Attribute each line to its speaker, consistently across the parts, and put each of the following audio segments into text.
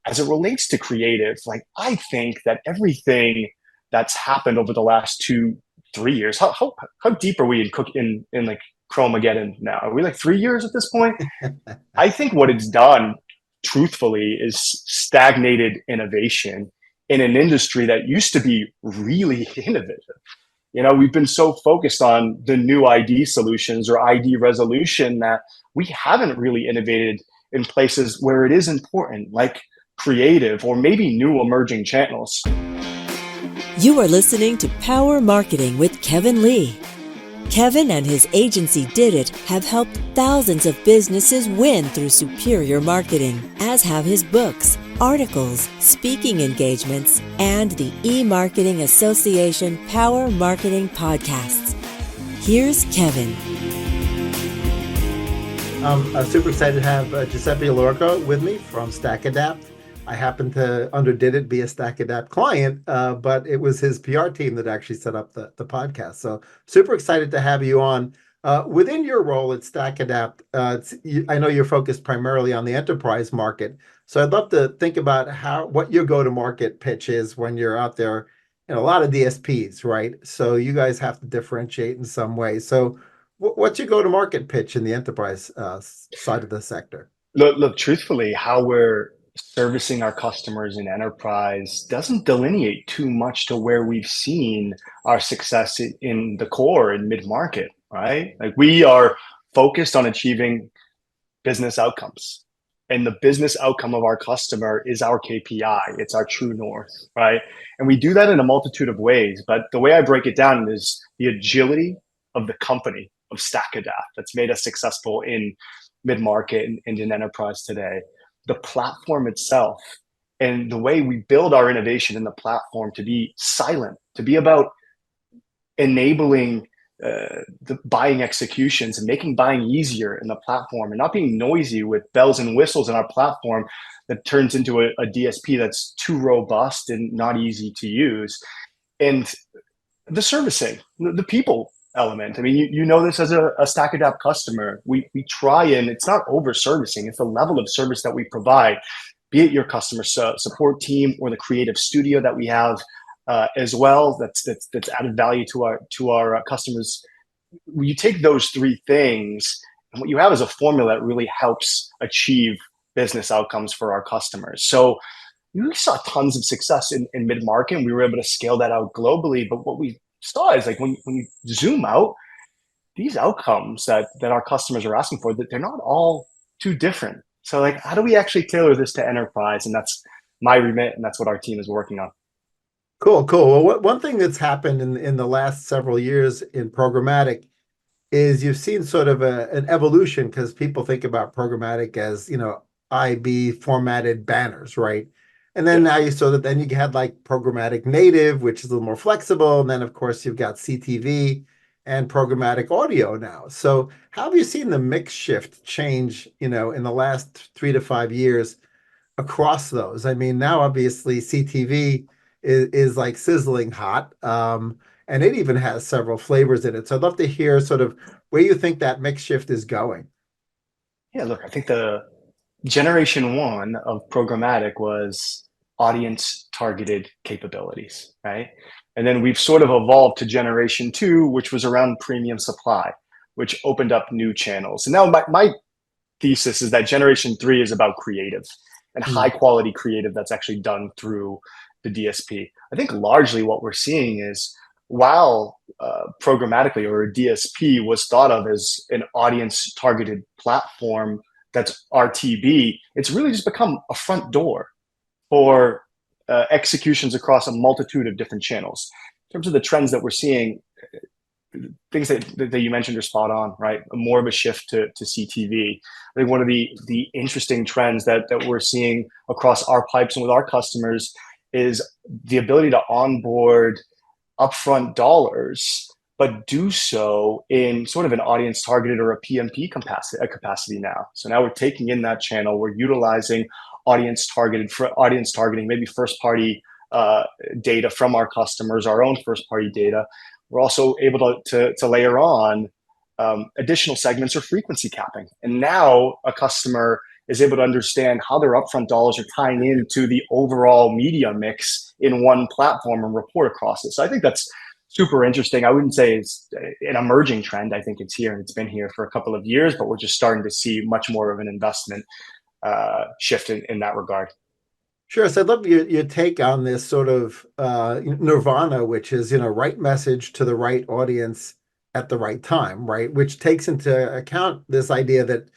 Speaker 1: as it relates to creative, like I think that everything that's happened over the last 2, 3 years, how deep are we in like Chromageddon now? Are we like 3 years at this point? I think what it's done, truthfully, is stagnated innovation in an industry that used to be really innovative. We've been so focused on the new ID solutions or ID resolution that we haven't really innovated in places where it is important, like creative or maybe new emerging channels.
Speaker 2: You are listening to Power Marketing with Kevin Lee. Kevin and his agency Did It have helped thousands of businesses win through superior marketing, as have his books, articles, speaking engagements, and the E-Marketing Association Power Marketing podcasts. Here's Kevin.
Speaker 3: I'm super excited to have Giuseppi La Rocca with me from StackAdapt. I happen to, under Did It, be a StackAdapt client, but it was his PR team that actually set up the podcast. So super excited to have you on. Within your role at StackAdapt, I know you're focused primarily on the enterprise market. So I'd love to think about what your go-to-market pitch is when you're out there in a lot of DSPs, right? So you guys have to differentiate in some way. So what's your go-to-market pitch in the enterprise side of the sector?
Speaker 1: Look, truthfully, how we're servicing our customers in enterprise doesn't delineate too much to where we've seen our success in the core and mid-market, right? Like we are focused on achieving business outcomes. And the business outcome of our customer is our KPI. It's our true north, right? And we do that in a multitude of ways. But the way I break it down is the agility of the company, of StackAdapt, that's made us successful in mid-market and in enterprise today. The platform itself and the way we build our innovation in the platform to be silent, to be about enabling the buying executions and making buying easier in the platform and not being noisy with bells and whistles in our platform that turns into a DSP that's too robust and not easy to use. And the servicing, the people element. I mean, you know this as a StackAdapt customer. We try, and it's not over servicing. It's the level of service that we provide, be it your customer support team or the creative studio that we have as well. That's added value to our customers. You take those three things, and what you have is a formula that really helps achieve business outcomes for our customers. So we saw tons of success in mid-market, and we were able to scale that out globally. But what we saw is like when you zoom out, these outcomes that our customers are asking for, that they're not all too different. So like, how do we actually tailor this to enterprise? And that's my remit, and that's what our team is working on.
Speaker 3: Cool. Well, one thing that's happened in the last several years in programmatic is you've seen sort of an evolution, because people think about programmatic as, IB formatted banners, right? And then now then you had like programmatic native, which is a little more flexible. And then of course you've got CTV and programmatic audio now. So how have you seen the mix shift change, in the last 3 to 5 years across those? I mean, now obviously CTV is like sizzling hot. And it even has several flavors in it. So I'd love to hear sort of where you think that mix shift is going.
Speaker 1: Yeah, look, I think the generation one of programmatic was audience targeted capabilities, right? And then we've sort of evolved to generation two, which was around premium supply, which opened up new channels. And now my thesis is that generation three is about creative and high quality creative that's actually done through the DSP. I think largely what we're seeing is, while programmatically, or a DSP was thought of as an audience targeted platform that's RTB, it's really just become a front door for executions across a multitude of different channels. In terms of the trends that we're seeing, things that you mentioned are spot on, right? More of a shift to CTV. I think one of the interesting trends that we're seeing across our pipes and with our customers is the ability to onboard upfront dollars, but do so in sort of an audience targeted or a PMP capacity now. So now we're taking in that channel, we're utilizing audience targeting, maybe first party data from our customers, our own first party data. We're also able to layer on additional segments or frequency capping. And now a customer is able to understand how their upfront dollars are tying into the overall media mix in one platform and report across it. So I think that's super interesting. I wouldn't say it's an emerging trend. I think it's here and it's been here for a couple of years, but we're just starting to see much more of an investment shift in that regard.
Speaker 3: Sure. So I'd love your take on this sort of nirvana, which is, right message to the right audience at the right time, right? Which takes into account this idea that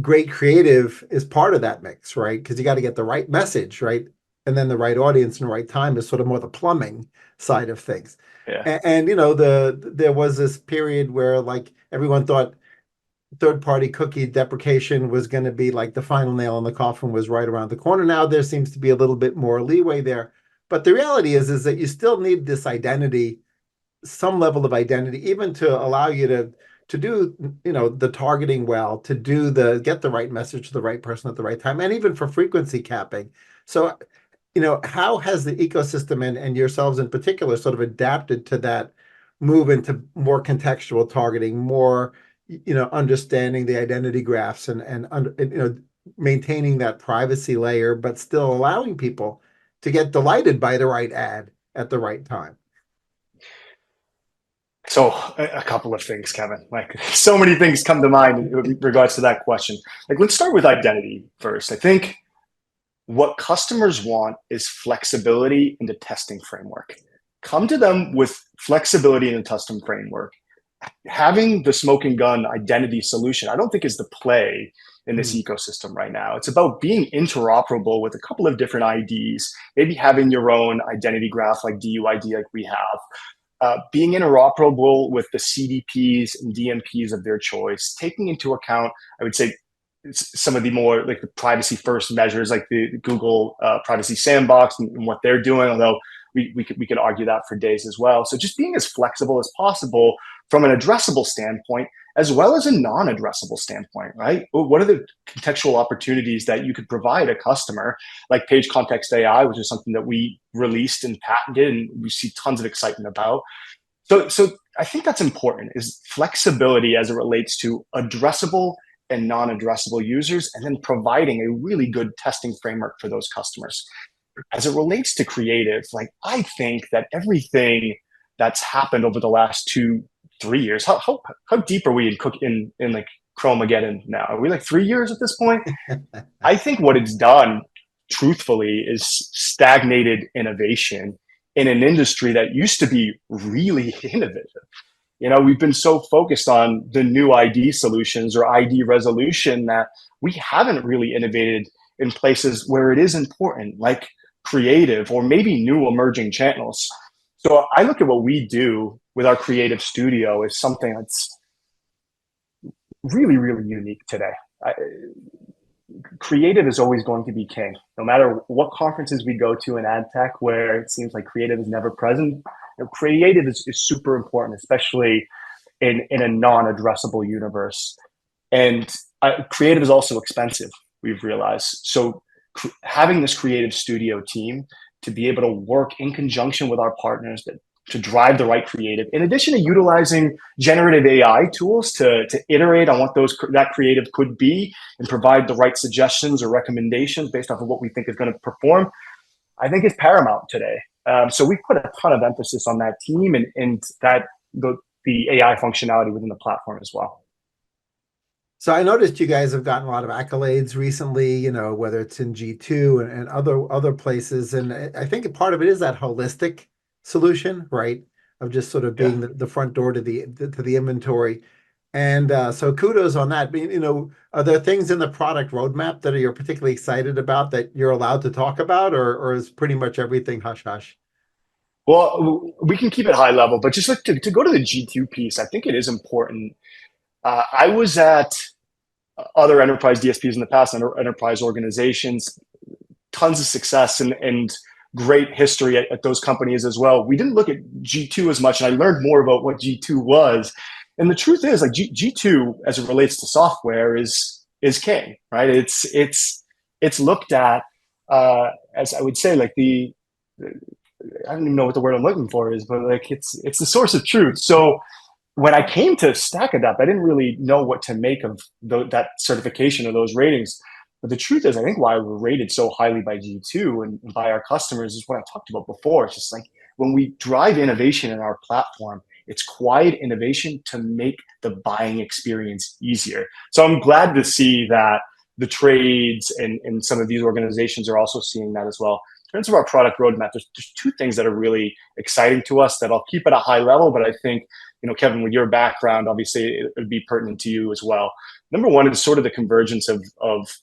Speaker 3: great creative is part of that mix, right? Because you got to get the right message, right? And then the right audience and the right time is sort of more the plumbing side of things.
Speaker 1: Yeah.
Speaker 3: And there was this period where like everyone thought third-party cookie deprecation was going to be like the final nail in the coffin was right around the corner. Now there seems to be a little bit more leeway there. But the reality is that you still need this identity, some level of identity, even to allow you to do, the targeting well, to get the right message to the right person at the right time, and even for frequency capping. So, how has the ecosystem and yourselves in particular sort of adapted to that move into more contextual targeting, more, understanding the identity graphs and maintaining that privacy layer, but still allowing people to get delighted by the right ad at the right time?
Speaker 1: So a couple of things, Kevin. Like so many things come to mind in regards to that question. Like let's start with identity first. I think what customers want is flexibility in the testing framework. Come to them with flexibility in the testing framework. Having the smoking gun identity solution, I don't think is the play in this ecosystem right now. It's about being interoperable with a couple of different IDs, maybe having your own identity graph like DUID like we have. Being interoperable with the CDPs and DMPs of their choice, taking into account, I would say, some of the more like the privacy first measures, like the Google privacy sandbox and what they're doing, although we could argue that for days as well. So just being as flexible as possible from an addressable standpoint, as well as a non-addressable standpoint, right? What are the contextual opportunities that you could provide a customer, like Page Context AI, which is something that we released and patented and we see tons of excitement about. So I think that's important, is flexibility as it relates to addressable and non-addressable users, and then providing a really good testing framework for those customers. As it relates to creative, like I think that everything that's happened over the last 2-3 years, how deep are we in like Chromageddon now? Are we like 3 years at this point? I think what it's done, truthfully, is stagnated innovation in an industry that used to be really innovative. We've been so focused on the new ID solutions or ID resolution that we haven't really innovated in places where it is important, like creative or maybe new emerging channels. So I look at what we do with our creative studio as something that's really, really unique today. Creative is always going to be king, no matter what conferences we go to in ad tech, where it seems like creative is never present. Creative is super important, especially in a non-addressable universe. And creative is also expensive, we've realized. So having this creative studio team to be able to work in conjunction with our partners to drive the right creative, in addition to utilizing generative AI tools to iterate on what that creative could be and provide the right suggestions or recommendations based off of what we think is going to perform, I think is paramount today. So we put a ton of emphasis on that team and that the AI functionality within the platform as well.
Speaker 3: So I noticed you guys have gotten a lot of accolades recently, whether it's in G2 and other places. And I think part of it is that holistic solution, right? Of just sort of being the front door to the inventory. And so kudos on that. Are there things in the product roadmap that you're particularly excited about that you're allowed to talk about, or is pretty much everything hush hush?
Speaker 1: Well, we can keep it high level, but just like to go to the G2 piece, I think it is important. I was at other enterprise DSPs in the past, enterprise organizations, tons of success and great history at those companies as well. We didn't look at G2 as much, and I learned more about what G2 was. And the truth is, like G2, as it relates to software, is king, right? It's looked at as I would say, like I don't even know what the word I'm looking for is, but like it's the source of truth. So when I came to StackAdapt, I didn't really know what to make of that certification or those ratings. But the truth is, I think why we're rated so highly by G2 and by our customers is what I talked about before. It's just like when we drive innovation in our platform, it's quiet innovation to make the buying experience easier. So I'm glad to see that the trades and some of these organizations are also seeing that as well. In terms of our product roadmap, there's two things that are really exciting to us that I'll keep at a high level, but I think, Kevin, with your background, obviously it would be pertinent to you as well. Number one is sort of the convergence of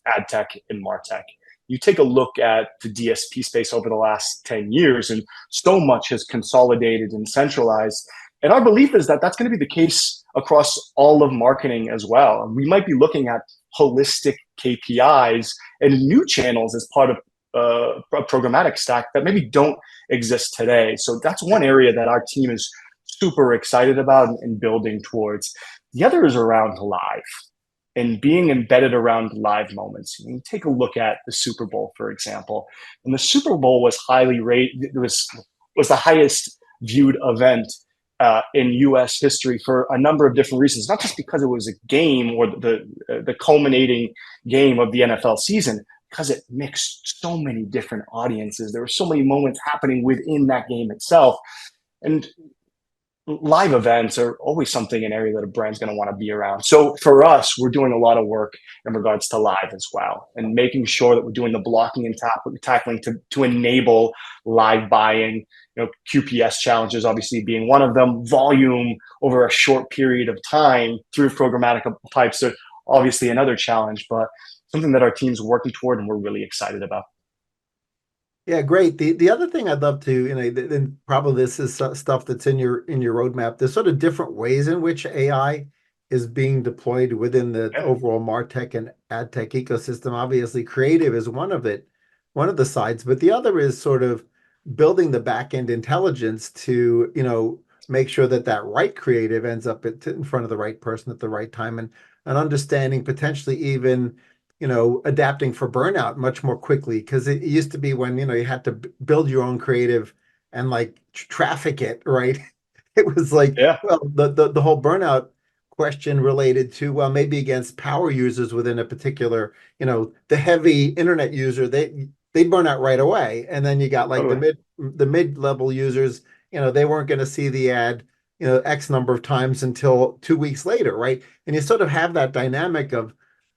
Speaker 1: ad tech and martech. You take a look at the DSP space over the last 10 years, and so much has consolidated and centralized. And our belief is that that's going to be the case across all of marketing as well. And we might be looking at holistic KPIs and new channels as part of a programmatic stack that maybe don't exist today. So that's one area that our team is super excited about and building towards. The other is around live and being embedded around live moments. You take a look at the Super Bowl, for example, and the Super Bowl was highly rated. It was the highest viewed event in U.S. history for a number of different reasons, not just because it was a game or the culminating game of the NFL season, because it mixed so many different audiences. There were so many moments happening within that game itself. And live events are always something, an area that a brand's going to want to be around. So for us, we're doing a lot of work in regards to live as well, and making sure that we're doing the blocking and tackling to enable live buying. QPS challenges obviously being one of them. Volume over a short period of time through programmatic pipes are obviously another challenge, but something that our team's working toward and we're really excited about.
Speaker 3: Yeah, great. The other thing I'd love to, and probably this is stuff that's in your roadmap. There's sort of different ways in which AI is being deployed within the overall MarTech and ad tech ecosystem. Obviously, creative is one of the sides, but the other is sort of building the back end intelligence to, make sure that right creative ends up in front of the right person at the right time, and understanding potentially even adapting for burnout much more quickly, because it used to be when you had to build your own creative and like traffic it, right? It was like, well, the whole burnout question related to, well, maybe against power users within a particular, the heavy internet user, they burn out right away, and then you got like the mid-level users, they weren't going to see the ad X number of times until 2 weeks later, right? And you sort of have that dynamic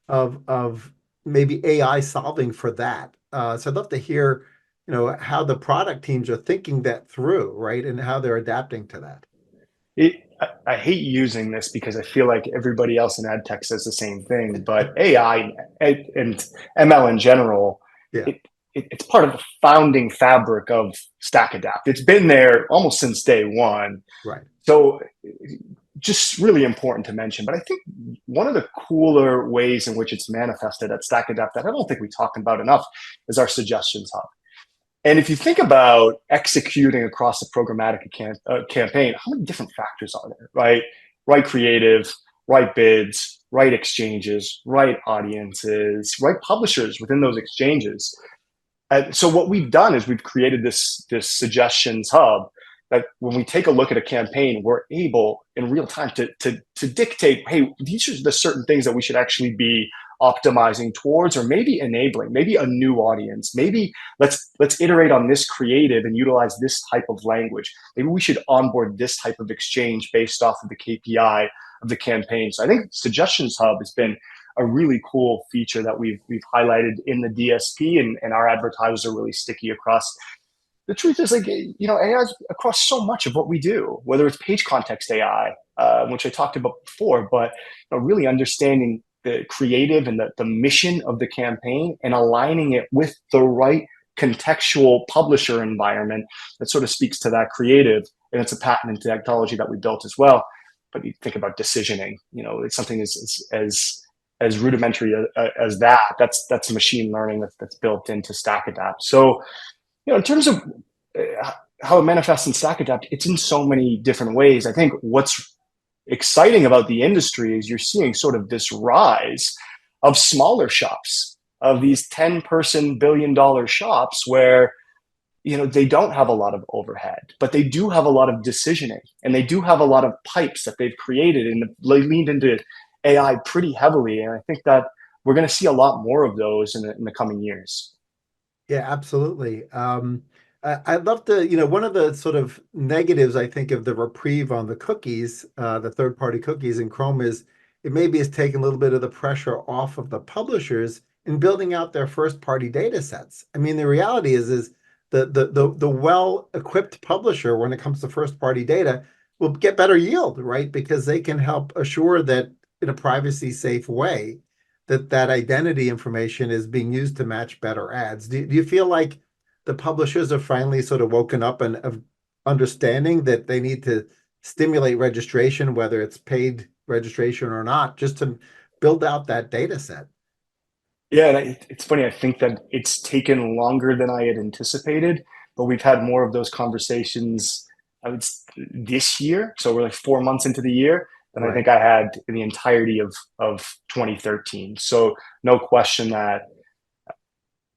Speaker 3: of maybe AI solving for that. So I'd love to hear, how the product teams are thinking that through, right? And how they're adapting to that.
Speaker 1: I hate using this because I feel like everybody else in ad tech says the same thing, but AI and ML in general, it's part of the founding fabric of StackAdapt. It's been there almost since day one.
Speaker 3: Right.
Speaker 1: So just really important to mention. But I think one of the cooler ways in which it's manifested at StackAdapt that I don't think we talk about enough is our suggestions hub. And if you think about executing across a programmatic campaign, how many different factors are there, right? Right creative, right bids, right exchanges, right audiences, right publishers within those exchanges. So what we've done is we've created this suggestions hub that when we take a look at a campaign, we're able in real time to dictate, hey, these are the certain things that we should actually be optimizing towards, or maybe enabling, maybe a new audience. Maybe let's iterate on this creative and utilize this type of language. Maybe we should onboard this type of exchange based off of the KPI of the campaign. So I think Suggestions Hub has been a really cool feature that we've highlighted in the DSP, and our advertisers are really sticky across. The truth is, like, AI is across so much of what we do, whether it's page context AI, which I talked about before, but really understanding the creative and the mission of the campaign and aligning it with the right contextual publisher environment that sort of speaks to that creative. And it's a patented technology that we built as well. But you think about decisioning, it's something as rudimentary as that. That's machine learning that's built into StackAdapt. So, in terms of how it manifests in StackAdapt, it's in so many different ways. I think what's exciting about the industry is you're seeing sort of this rise of smaller shops, of these 10-person billion-dollar shops where they don't have a lot of overhead, but they do have a lot of decisioning, and they do have a lot of pipes that they've created, and they leaned into AI pretty heavily. And I think that we're going to see a lot more of those in the coming years.
Speaker 3: Yeah, absolutely. I'd love to, one of the sort of negatives, I think, of the reprieve on the cookies, the third-party cookies in Chrome is it maybe is taking a little bit of the pressure off of the publishers in building out their first-party data sets. I mean, the reality is the well-equipped publisher, when it comes to first-party data, will get better yield, right? Because they can help assure that in a privacy-safe way that identity information is being used to match better ads. Do you feel like the publishers have finally sort of woken up and of understanding that they need to stimulate registration, whether it's paid registration or not, just to build out that data set?
Speaker 1: Yeah, and it's funny. I think that it's taken longer than I had anticipated, but we've had more of those conversations. This year, so we're like 4 months into the year, than I
Speaker 3: Right.
Speaker 1: think I had in the entirety of 2013. So no question that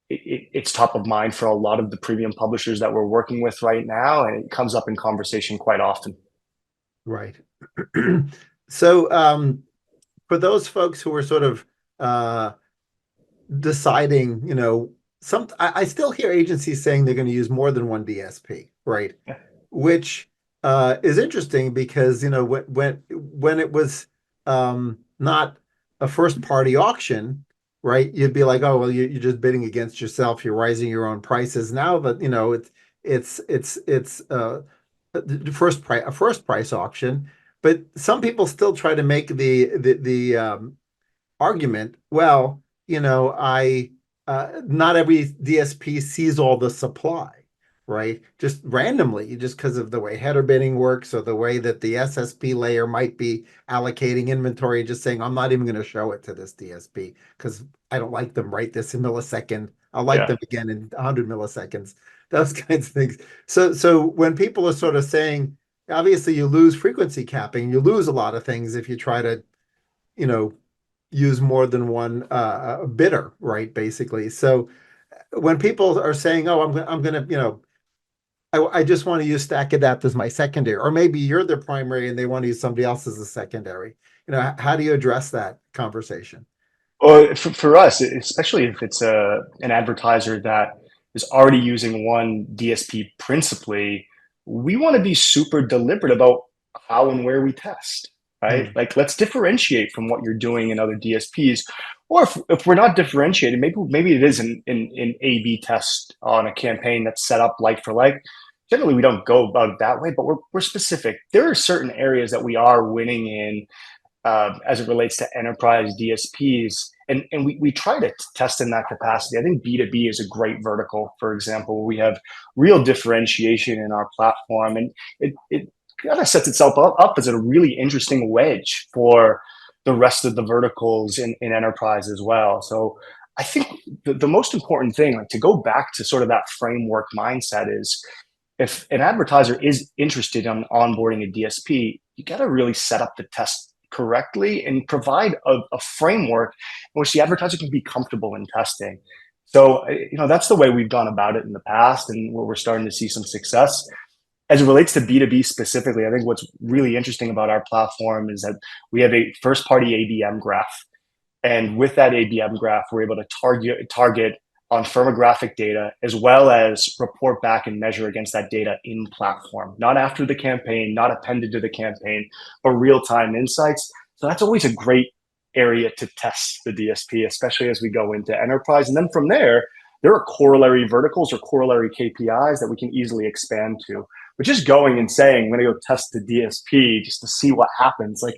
Speaker 1: it's top of mind for a lot of the premium publishers that we're working with right now, and it comes up in conversation quite often.
Speaker 3: Right. So for those folks who are sort of uh, deciding, I still hear agencies saying they're going to use more than one DSP, right? Which is interesting because when it was not a first party auction, right? You'd be like, oh well, you're just bidding against yourself. You're raising your own prices. Now that it's the first price auction, but some people still try to make the argument, well, I not every DSP sees all the supply, right? Just randomly, just because of the way header bidding works or the way that the SSP layer might be allocating inventory, just saying, I'm not even going to show it to this DSP because I don't like them right this millisecond. I'll like
Speaker 1: Yeah.
Speaker 3: them again in 100 milliseconds, those kinds of things. So when people are sort of saying, obviously you lose frequency capping, you lose a lot of things if you try to, you know, use more than one bidder, right? Basically. So when people are saying, "Oh, I'm gonna, I just want to use StackAdapt as my secondary," or maybe you're their primary and they want to use somebody else as a secondary, how do you address that conversation?
Speaker 1: Well, for us, especially if it's an advertiser that is already using one DSP principally, we want to be super deliberate about how and where we test, right?
Speaker 3: Mm,
Speaker 1: Like, let's differentiate from what you're doing in other DSPs. Or if we're not differentiated, maybe it is an A/B test on a campaign that's set up like for like. Generally, we don't go about it that way, but we're specific. There are certain areas that we are winning in as it relates to enterprise DSPs. And we try to test in that capacity. I think B2B is a great vertical, for example, where we have real differentiation in our platform. And it kind of sets itself up as a really interesting wedge for the rest of the verticals in enterprise as well. So I think the most important thing, like to go back to sort of that framework mindset, is if an advertiser is interested in onboarding a DSP, you got to really set up the test correctly and provide a framework in which the advertiser can be comfortable in testing. So, that's the way we've gone about it in the past, and where we're starting to see some success. As it relates to B2B specifically, I think what's really interesting about our platform is that we have a first party ABM graph. And with that ABM graph, we're able to target on firmographic data, as well as report back and measure against that data in platform, not after the campaign, not appended to the campaign, but real-time insights. So that's always a great area to test the DSP, especially as we go into enterprise. And then from there are corollary verticals or corollary KPIs that we can easily expand to. But just going and saying, I'm going to go test the DSP just to see what happens, like,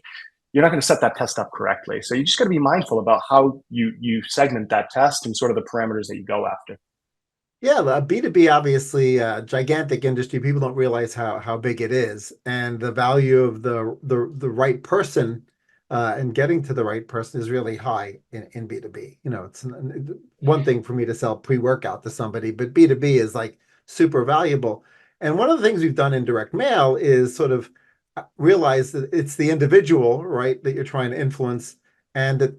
Speaker 1: you're not going to set that test up correctly. So you just got to be mindful about how you segment that test and sort of the parameters that you go after.
Speaker 3: Yeah, B2B obviously gigantic industry. People don't realize how big it is, and the value of the right person and getting to the right person is really high in B2B. It's one thing for me to sell pre-workout to somebody, but B2B is like super valuable. And one of the things we've done in direct mail is sort of realize that it's the individual, right, that you're trying to influence, and that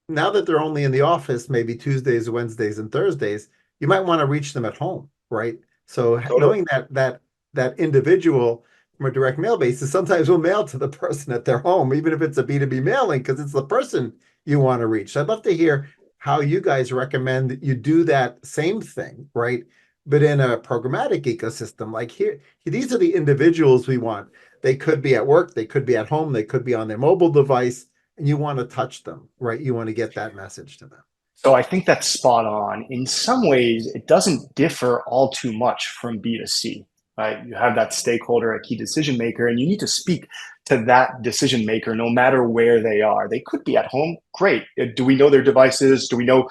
Speaker 3: now that they're only in the office, maybe Tuesdays, Wednesdays, and Thursdays, you might want to reach them at home, right? So
Speaker 1: Totally.
Speaker 3: knowing that individual from a direct mail basis, sometimes we'll mail to the person at their home, even if it's a B2B mailing, because it's the person you want to reach. So I'd love to hear how you guys recommend that you do that same thing, right? But in a programmatic ecosystem, like here, these are the individuals we want. They could be at work, they could be at home, they could be on their mobile device, and you want to touch them, right? You want to get that message to them.
Speaker 1: So I think that's spot on. In some ways, it doesn't differ all too much from B2C, right? You have that stakeholder, a key decision maker, and you need to speak to that decision maker no matter where they are. They could be at home. Great. Do we know their devices? Do we know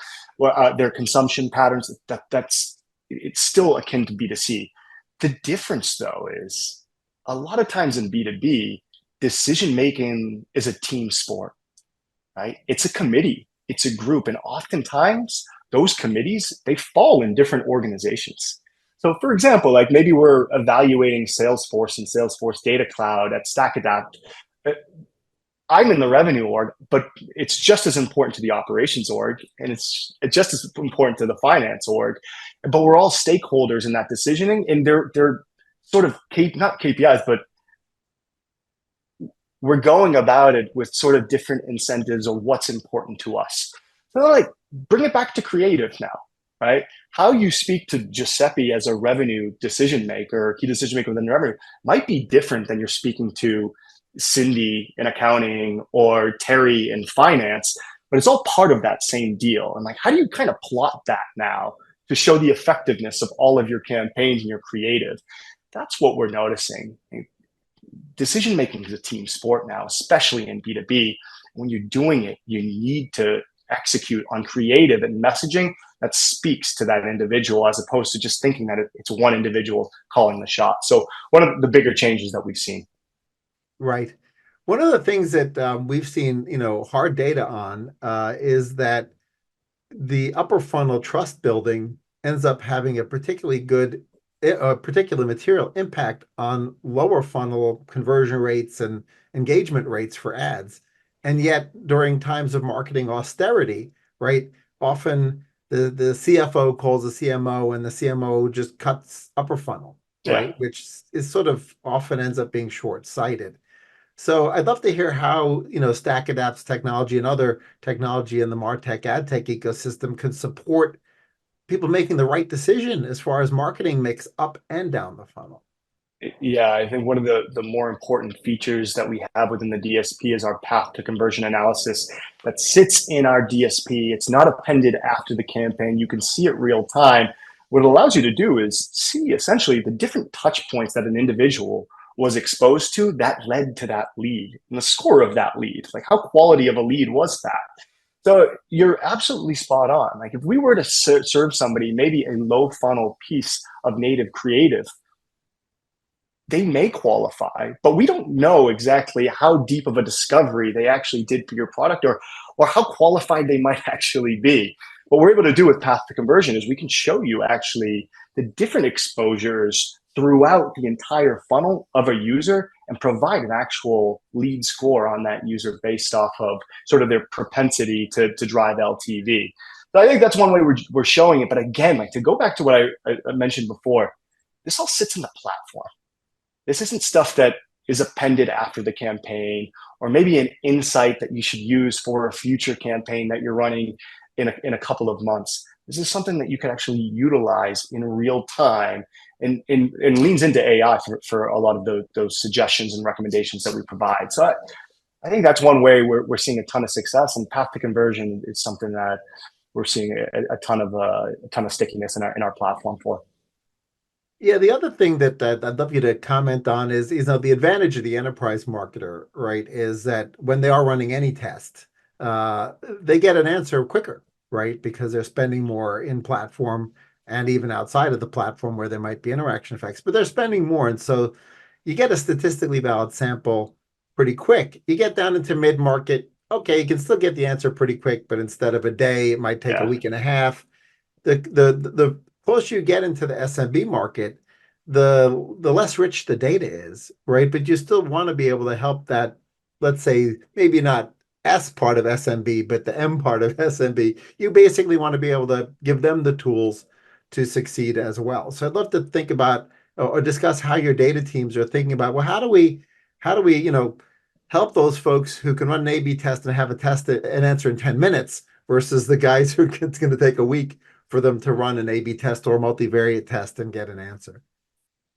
Speaker 1: their consumption patterns? That's it's still akin to B2C. The difference, though, is a lot of times in B2B, decision making is a team sport, right? It's a committee, it's a group, and oftentimes those committees they fall in different organizations. So, for example, like maybe we're evaluating Salesforce and Salesforce Data Cloud at StackAdapt. I'm in the revenue org, but it's just as important to the operations org, and it's just as important to the finance org. But we're all stakeholders in that decisioning, and they're sort of not KPIs, but we're going about it with sort of different incentives of what's important to us. So like bring it back to creative now, right? How you speak to Giuseppe as a revenue decision maker, key decision maker within revenue might be different than you're speaking to Cindy in accounting or Terry in finance, but it's all part of that same deal. And like, how do you kind of plot that now to show the effectiveness of all of your campaigns and your creative? That's what we're noticing. Decision making is a team sport now, especially in B2B. When you're doing it, you need to execute on creative and messaging that speaks to that individual as opposed to just thinking that it's one individual calling the shot. So one of the bigger changes that we've seen.
Speaker 3: Right. One of the things that we've seen, hard data on is that the upper funnel trust building ends up having a particular material impact on lower funnel conversion rates and engagement rates for ads. And yet, during times of marketing austerity, right, often the CFO calls the CMO and the CMO just cuts upper funnel,
Speaker 1: Yeah.
Speaker 3: right, which is sort of often ends up being short-sighted. So I'd love to hear how, StackAdapt's technology and other technology in the MarTech ad tech ecosystem can support people making the right decision as far as marketing mix up and down the funnel.
Speaker 1: Yeah, I think one of the more important features that we have within the DSP is our path to conversion analysis that sits in our DSP. It's not appended after the campaign. You can see it real time. What it allows you to do is see essentially the different touch points that an individual was exposed to that led to that lead and the score of that lead. Like how quality of a lead was that? So you're absolutely spot on. Like if we were to serve somebody maybe a low funnel piece of native creative, they may qualify, but we don't know exactly how deep of a discovery they actually did for your product or how qualified they might actually be. What we're able to do with path to conversion is we can show you actually the different exposures throughout the entire funnel of a user and provide an actual lead score on that user based off of sort of their propensity to drive LTV. So I think that's one way we're showing it. But again, like to go back to what I mentioned before, this all sits in the platform. This isn't stuff that is appended after the campaign or maybe an insight that you should use for a future campaign that you're running in a couple of months. This is something that you can actually utilize in real time and leans into AI for a lot of those suggestions and recommendations that we provide. So I think that's one way we're seeing a ton of success, and path to conversion is something that we're seeing a ton of stickiness in our platform for.
Speaker 3: Yeah, the other thing that I'd love you to comment on is, the advantage of the enterprise marketer, right, is that when they are running any test, they get an answer quicker, right, because they're spending more in platform and even outside of the platform where there might be interaction effects, but they're spending more. And so you get a statistically valid sample pretty quick. You get down into mid-market, okay, you can still get the answer pretty quick, but instead of a day, it might take a week and a half. The closer you get into the SMB market, the less rich the data is, right? But you still want to be able to help that, let's say, maybe not S part of SMB, but the M part of SMB. You basically want to be able to give them the tools to succeed as well. So I'd love to think about or discuss how your data teams are thinking about, well, how do we, help those folks who can run an A/B test and have a test and answer in 10 minutes versus the guys who it's going to take a week for them to run an A/B test or multivariate test and get an answer.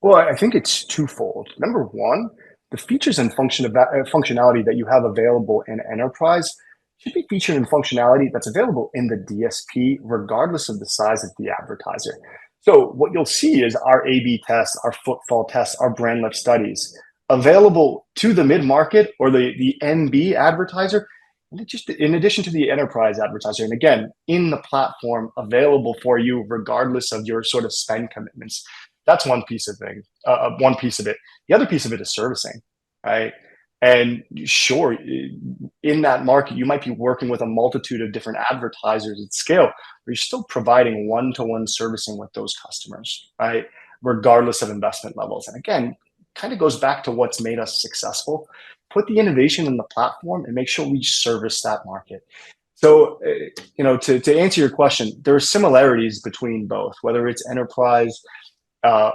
Speaker 1: Well, I think it's twofold. Number one, the features and functionality that you have available in enterprise should be featured and functionality that's available in the DSP, regardless of the size of the advertiser. So what you'll see is our A/B tests, our footfall tests, our brand lift studies available to the mid-market or the NB advertiser, and just in addition to the enterprise advertiser. And again, in the platform available for you, regardless of your sort of spend commitments. That's one piece of it. The other piece of it is servicing, right? And sure, in that market, you might be working with a multitude of different advertisers at scale, but you're still providing one-to-one servicing with those customers, right? Regardless of investment levels. And again, kind of goes back to what's made us successful. Put the innovation in the platform and make sure we service that market. So, to answer your question, there are similarities between both, whether it's enterprise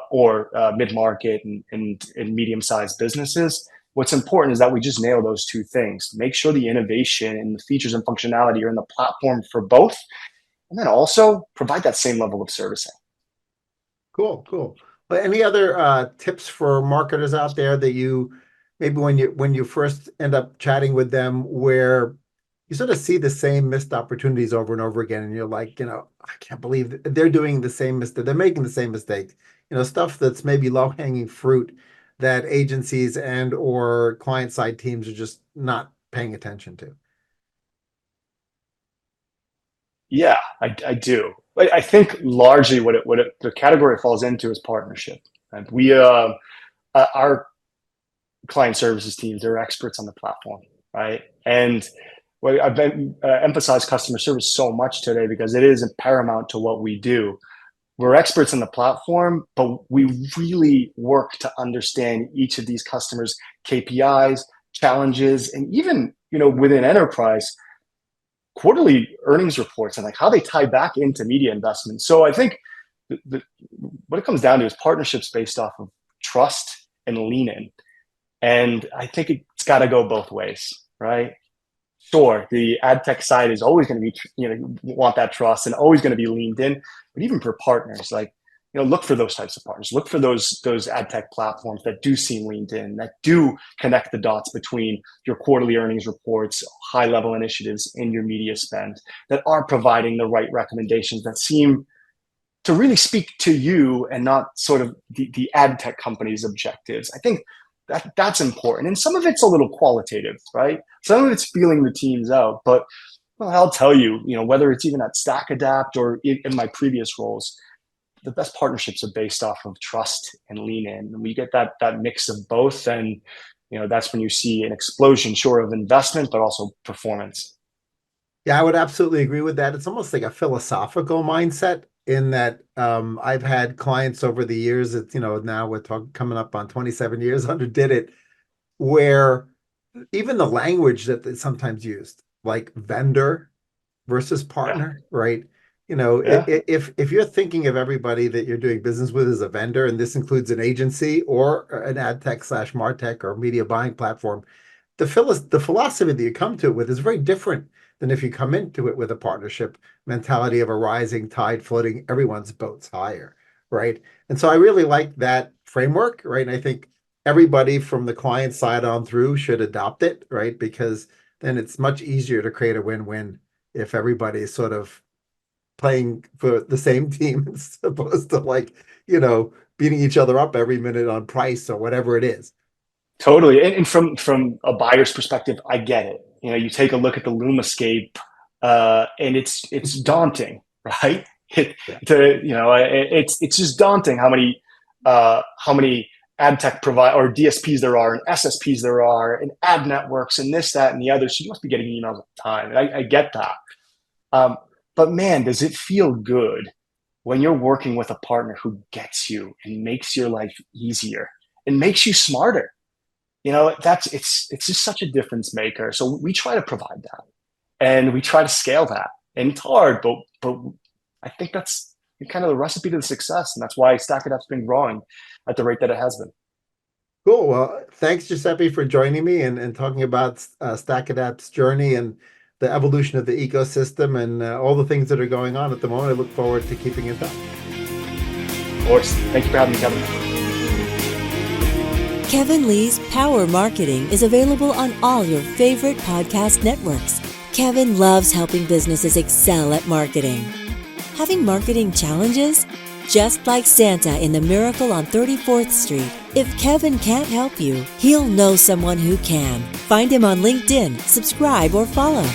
Speaker 1: or mid-market and medium-sized businesses. What's important is that we just nail those two things. Make sure the innovation and the features and functionality are in the platform for both, and then also provide that same level of servicing.
Speaker 3: Cool, cool. But any other tips for marketers out there that you maybe when you first end up chatting with them where you sort of see the same missed opportunities over and over again, and you're like, I can't believe they're doing the same mistake, they're making the same mistake, stuff that's maybe low-hanging fruit that agencies and or client-side teams are just not paying attention to.
Speaker 1: Yeah, I do. But I think largely the category falls into is partnership. And our client services teams, they're experts on the platform, right? And I've been emphasized customer service so much today because it is paramount to what we do. We're experts in the platform, but we really work to understand each of these customers' KPIs, challenges, and even within enterprise, quarterly earnings reports and like how they tie back into media investments. So I think what it comes down to is partnerships based off of trust and lean in. And I think it's got to go both ways, right? Sure, the ad tech side is always going to be, want that trust and always going to be leaned in. But even for partners, like, look for those types of partners. Look for those ad tech platforms that do seem leaned in, that do connect the dots between your quarterly earnings reports, high level initiatives in your media spend, that are providing the right recommendations that seem to really speak to you and not sort of the ad tech company's objectives. I think that's important. And some of it's a little qualitative, right? Some of it's feeling the teams out. But I'll tell you, whether it's even at StackAdapt or in my previous roles, the best partnerships are based off of trust and lean in. And we get that mix of both. And, that's when you see an explosion, sure, of investment, but also performance.
Speaker 3: Yeah, I would absolutely agree with that. It's almost like a philosophical mindset in that I've had clients over the years that, now we're coming up on 27 years under did it, where even the language that they sometimes used, like vendor versus partner, right?
Speaker 1: Yeah.
Speaker 3: If you're thinking of everybody that you're doing business with as a vendor, and this includes an agency or an ad tech / martech or media buying platform, the philosophy that you come to it with is very different than if you come into it with a partnership mentality of a rising tide floating everyone's boats higher, right? And so I really like that framework, right? And I think everybody from the client side on through should adopt it, right? Because then it's much easier to create a win-win if everybody is sort of playing for the same team as opposed to beating each other up every minute on price or whatever it is.
Speaker 1: Totally. And from a buyer's perspective, I get it. You take a look at the Lumascape, and it's daunting, right? It's just daunting how many ad tech provide or DSPs there are and SSPs there are and ad networks and this, that, and the other. So you must be getting emails all the time. And I get that. But man, does it feel good when you're working with a partner who gets you and makes your life easier and makes you smarter? It's just such a difference maker. So we try to provide that and we try to scale that. And it's hard, but I think that's kind of the recipe to the success. And that's why StackAdapt's been growing at the rate that it has been.
Speaker 3: Cool. Well, thanks, Giuseppe, for joining me and talking about StackAdapt's journey and the evolution of the ecosystem and all the things that are going on at the moment. I look forward to keeping in touch.
Speaker 1: Of course. Thank you for having me, Kevin.
Speaker 2: Kevin Lee's Power Marketing is available on all your favorite podcast networks. Kevin loves helping businesses excel at marketing. Having marketing challenges? Just like Santa in The Miracle on 34th Street, if Kevin can't help you, he'll know someone who can. Find him on LinkedIn, subscribe, or follow.